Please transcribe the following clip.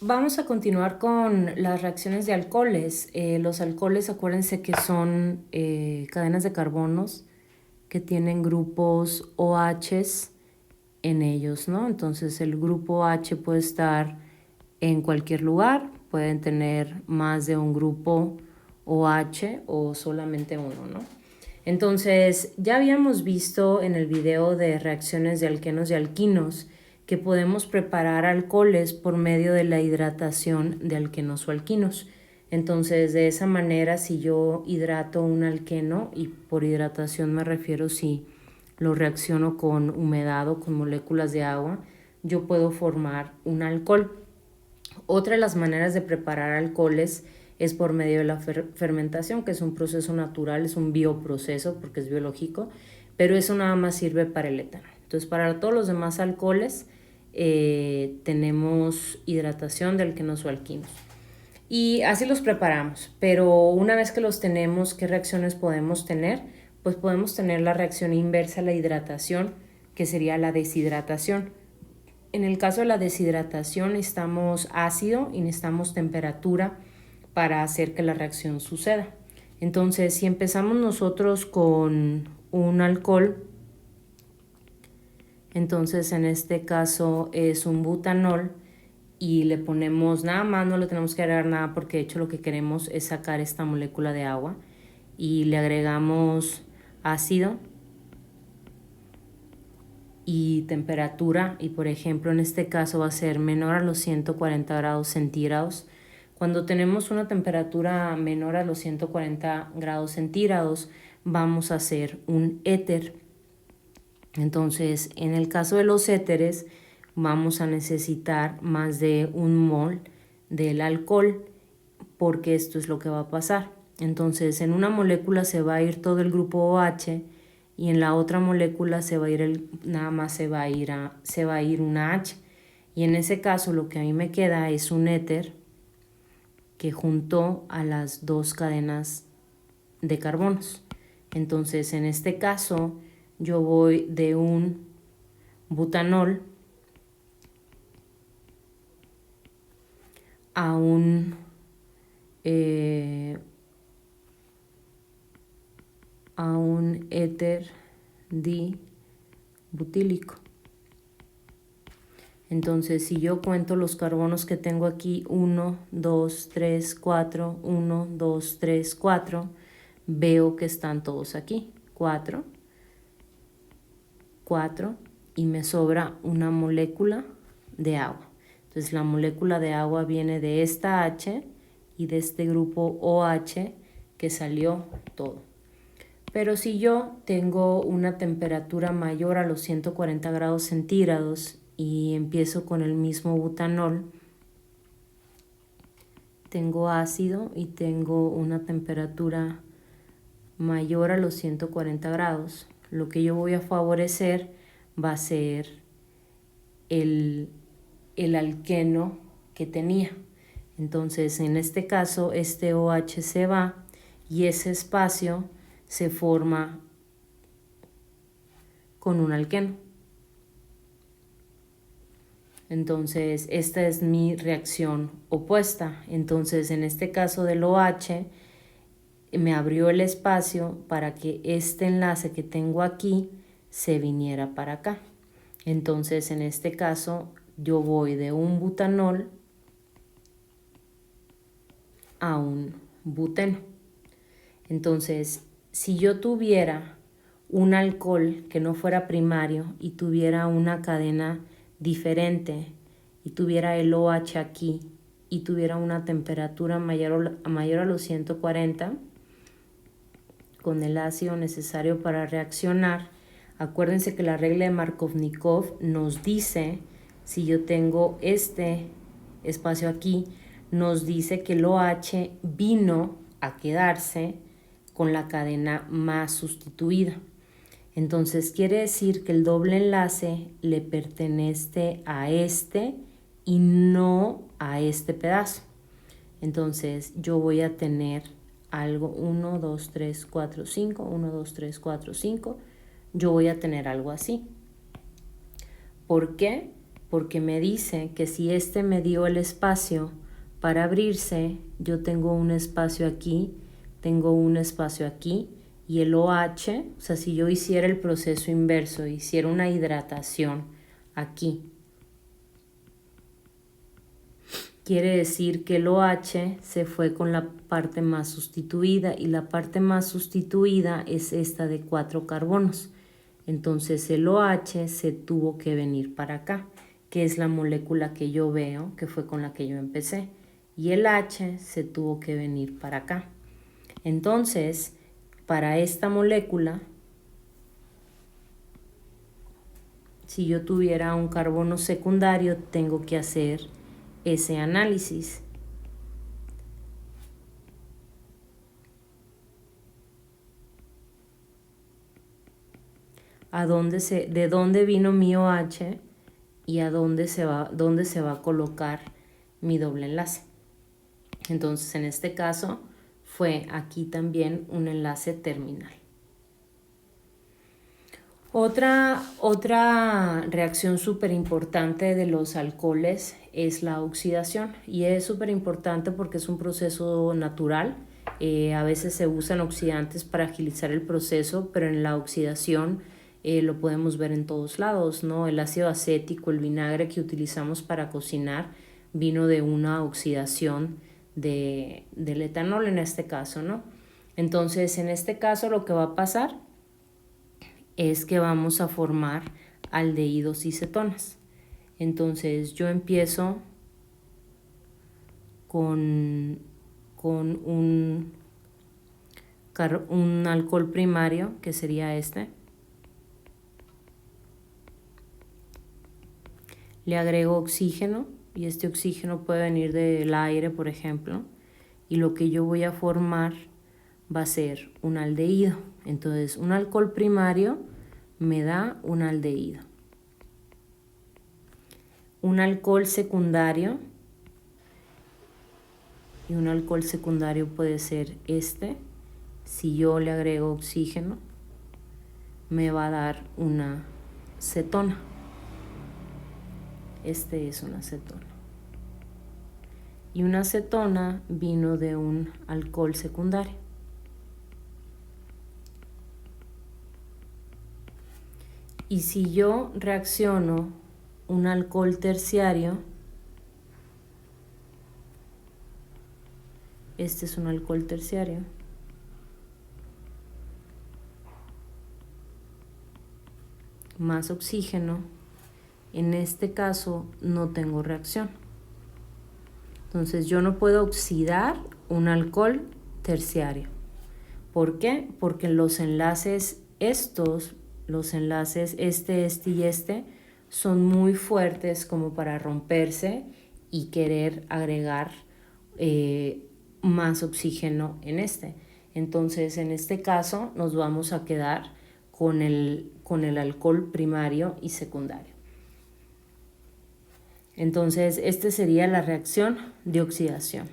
Vamos a continuar con las reacciones de alcoholes. Los alcoholes, acuérdense que son cadenas de carbonos que tienen grupos OHs en ellos, ¿no? Entonces el grupo H puede estar en cualquier lugar, pueden tener más de un grupo OH o solamente uno, ¿no? Entonces, ya habíamos visto en el video de reacciones de alquenos y alquinos que podemos preparar alcoholes por medio de la hidratación de alquenos o alquinos. Entonces, de esa manera, si yo hidrato un alqueno, y por hidratación me refiero si lo reacciono con humedad o con moléculas de agua, yo puedo formar un alcohol. Otra de las maneras de preparar alcoholes es por medio de la fermentación, que es un proceso natural, es un bioproceso porque es biológico, pero eso nada más sirve para el etanol. Entonces, para todos los demás alcoholes tenemos hidratación de alquenos o alquinos. Y así los preparamos, pero una vez que los tenemos, ¿qué reacciones podemos tener? Pues podemos tener la reacción inversa a la hidratación, que sería la deshidratación. En el caso de la deshidratación necesitamos ácido y necesitamos temperatura para hacer que la reacción suceda. Entonces, si empezamos nosotros con un alcohol, entonces en este caso es un butanol y le ponemos nada más, no le tenemos que agregar nada porque de hecho lo que queremos es sacar esta molécula de agua y le agregamos ácido y temperatura, y por ejemplo en este caso va a ser menor a los 140 grados centígrados. Cuando tenemos una temperatura menor a los 140 grados centígrados vamos a hacer un éter. Entonces en el caso de los éteres vamos a necesitar más de 1 mol del alcohol, porque esto es lo que va a pasar. Entonces en una molécula se va a ir todo el grupo OH y en la otra molécula se va a ir nada más se va a ir una H. Y en ese caso lo que a mí me queda es un éter que juntó a las dos cadenas de carbonos. Entonces en este caso yo voy de un butanol a un éter dibutílico. Entonces, si yo cuento los carbonos que tengo aquí, 1, 2, 3, 4, 1, 2, 3, 4, veo que están todos aquí, 4, 4, y me sobra una molécula de agua. Entonces, la molécula de agua viene de esta H y de este grupo OH que salió todo. Pero si yo tengo una temperatura mayor a los 140 grados centígrados y empiezo con el mismo butanol, tengo ácido y tengo una temperatura mayor a los 140 grados, lo que yo voy a favorecer va a ser el alqueno que tenía. Entonces, en este caso, este OH se va y ese espacio se forma con un alqueno. Entonces, esta es mi reacción opuesta. Entonces, en este caso del OH, me abrió el espacio para que este enlace que tengo aquí se viniera para acá. Entonces, en este caso, yo voy de un butanol a un buteno. Entonces, si yo tuviera un alcohol que no fuera primario y tuviera una cadena diferente y tuviera el OH aquí y tuviera una temperatura mayor a los 140 con el ácido necesario para reaccionar, acuérdense que la regla de Markovnikov nos dice, si yo tengo este espacio aquí, nos dice que el OH vino a quedarse con la cadena más sustituida. Entonces quiere decir que el doble enlace le pertenece a este y no a este pedazo. Entonces yo voy a tener algo 1, 2, 3, 4, 5, 1, 2, 3, 4, 5. Yo voy a tener algo así. ¿Por qué? porque me dice que si este me dio el espacio para abrirse, yo tengo un espacio aquí, tengo un espacio aquí, y el OH, o sea, si yo hiciera el proceso inverso, hiciera una hidratación aquí, quiere decir que el OH se fue con la parte más sustituida, y la parte más sustituida es esta de 4 carbonos. Entonces el OH se tuvo que venir para acá, que es la molécula que yo veo, que fue con la que yo empecé. Y el H se tuvo que venir para acá. Entonces, para esta molécula, si yo tuviera un carbono secundario, tengo que hacer ese análisis. De dónde vino mi OH y a dónde se va a colocar mi doble enlace. Entonces, en este caso, fue aquí también un enlace terminal. Otra reacción súper importante de los alcoholes es la oxidación, y es súper importante porque es un proceso natural. A veces se usan oxidantes para agilizar el proceso, pero en la oxidación lo podemos ver en todos lados, ¿no? El ácido acético, el vinagre que utilizamos para cocinar, vino de una oxidación del etanol en este caso, ¿no? Entonces, en este caso lo que va a pasar es que vamos a formar aldehídos y cetonas. Entonces yo empiezo con un alcohol primario, que sería este. Le agrego oxígeno, y este oxígeno puede venir del aire, por ejemplo, y lo que yo voy a formar va a ser un aldehído. Entonces, un alcohol primario me da un aldehído. Un alcohol secundario, y un alcohol secundario puede ser este. Si yo le agrego oxígeno, me va a dar una cetona. Este es una cetona. Y una cetona vino de un alcohol secundario. Y si yo reacciono un alcohol terciario, este es un alcohol terciario, más oxígeno, en este caso no tengo reacción. Entonces yo no puedo oxidar un alcohol terciario. ¿Por qué? Porque los enlaces este y este, son muy fuertes como para romperse y querer agregar más oxígeno en este. Entonces, en este caso, nos vamos a quedar con el alcohol primario y secundario. Entonces, esta sería la reacción de oxidación.